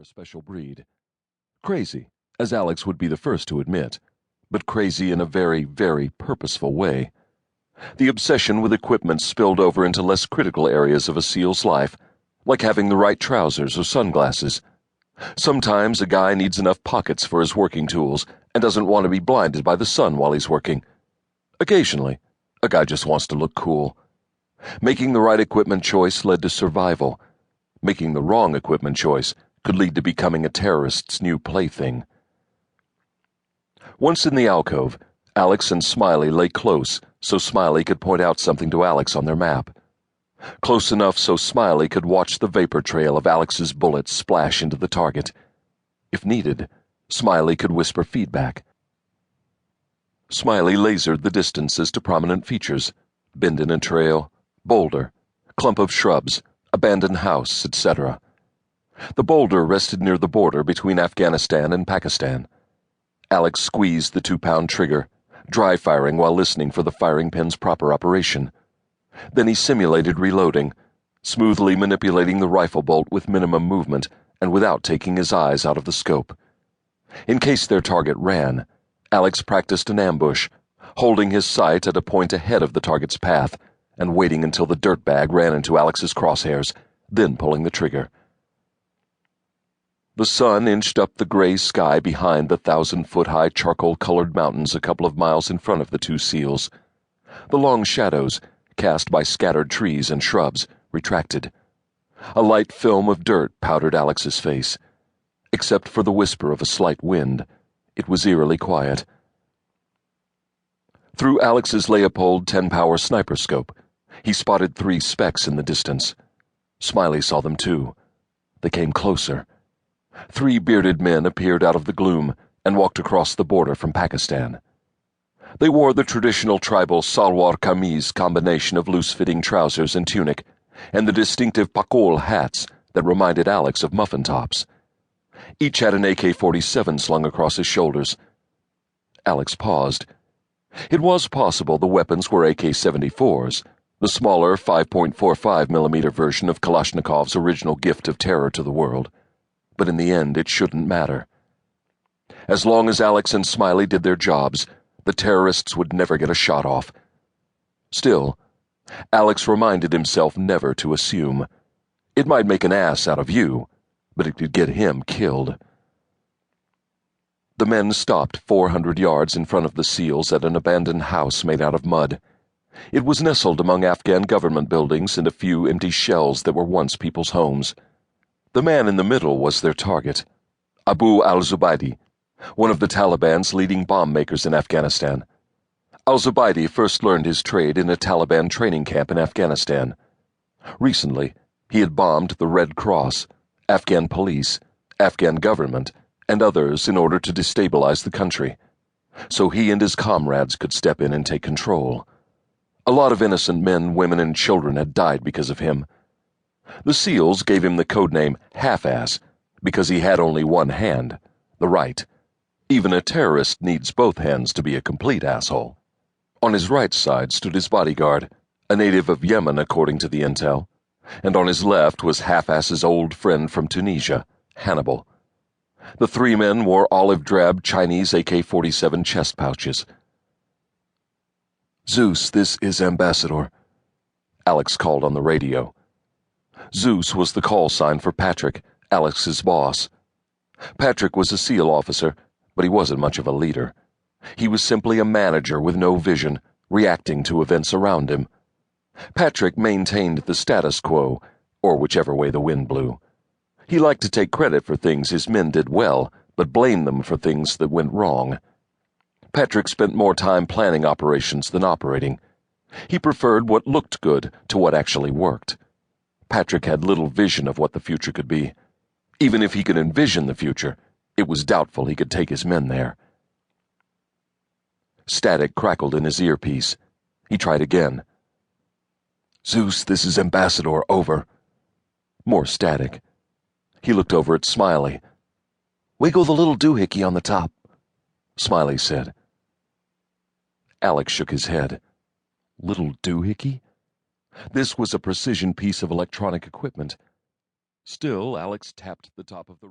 a special breed. Crazy, as Alex would be the first to admit, but crazy in a very, very purposeful way. The obsession with equipment spilled over into less critical areas of a SEAL's life, like having the right trousers or sunglasses. Sometimes a guy needs enough pockets for his working tools and doesn't want to be blinded by the sun while he's working. Occasionally, a guy just wants to look cool. Making the right equipment choice led to survival. Making the wrong equipment choice could lead to becoming a terrorist's new plaything. Once in the alcove, Alex and Smiley lay close so Smiley could point out something to Alex on their map. Close enough so Smiley could watch the vapor trail of Alex's bullets splash into the target. If needed, Smiley could whisper feedback. Smiley lasered the distances to prominent features: bend in a trail, boulder, clump of shrubs, abandoned house, etc. The boulder rested near the border between Afghanistan and Pakistan. Alex squeezed the 2-pound trigger, dry firing while listening for the firing pin's proper operation. Then he simulated reloading, smoothly manipulating the rifle bolt with minimum movement and without taking his eyes out of the scope. In case their target ran, Alex practiced an ambush, holding his sight at a point ahead of the target's path and waiting until the dirtbag ran into Alex's crosshairs, then pulling the trigger. The sun inched up the gray sky behind the 1,000-foot-high charcoal-colored mountains a couple of miles in front of the two SEALs. The long shadows, cast by scattered trees and shrubs, retracted. A light film of dirt powdered Alex's face. Except for the whisper of a slight wind, it was eerily quiet. Through Alex's Leopold 10-power sniper scope, he spotted 3 specks in the distance. Smiley saw them too. They came closer. 3 bearded men appeared out of the gloom and walked across the border from Pakistan. They wore the traditional tribal salwar kameez combination of loose-fitting trousers and tunic, and the distinctive pakol hats that reminded Alex of muffin tops. Each had an AK-47 slung across his shoulders. Alex paused. It was possible the weapons were AK-74s, the smaller 5.45mm version of Kalashnikov's original gift of terror to the world. But in the end, it shouldn't matter. As long as Alex and Smiley did their jobs, the terrorists would never get a shot off. Still, Alex reminded himself never to assume. It might make an ass out of you, but it could get him killed. The men stopped 400 yards in front of the SEALs at an abandoned house made out of mud. It was nestled among Afghan government buildings and a few empty shells that were once people's homes. The man in the middle was their target, Abu al-Zubaydi, one of the Taliban's leading bomb makers in Afghanistan. Al-Zubaydi first learned his trade in a Taliban training camp in Afghanistan. Recently, he had bombed the Red Cross, Afghan police, Afghan government, and others in order to destabilize the country, so he and his comrades could step in and take control. A lot of innocent men, women, and children had died because of him. The SEALs gave him the codename Half-Ass because he had only one hand, the right. Even a terrorist needs both hands to be a complete asshole. On his right side stood his bodyguard, a native of Yemen according to the intel, and on his left was Half-Ass's old friend from Tunisia, Hannibal. The 3 men wore olive-drab Chinese AK-47 chest pouches. "Zeus, this is Ambassador," Alex called on the radio. Zeus was the call sign for Patrick, Alex's boss. Patrick was a SEAL officer, but he wasn't much of a leader. He was simply a manager with no vision, reacting to events around him. Patrick maintained the status quo, or whichever way the wind blew. He liked to take credit for things his men did well, but blamed them for things that went wrong. Patrick spent more time planning operations than operating. He preferred what looked good to what actually worked. Patrick had little vision of what the future could be. Even if he could envision the future, it was doubtful he could take his men there. Static crackled in his earpiece. He tried again. "Zeus, this is Ambassador, over." More static. He looked over at Smiley. "Wiggle the little doohickey on the top," Smiley said. Alex shook his head. Little doohickey? This was a precision piece of electronic equipment. Still, Alex tapped the top of the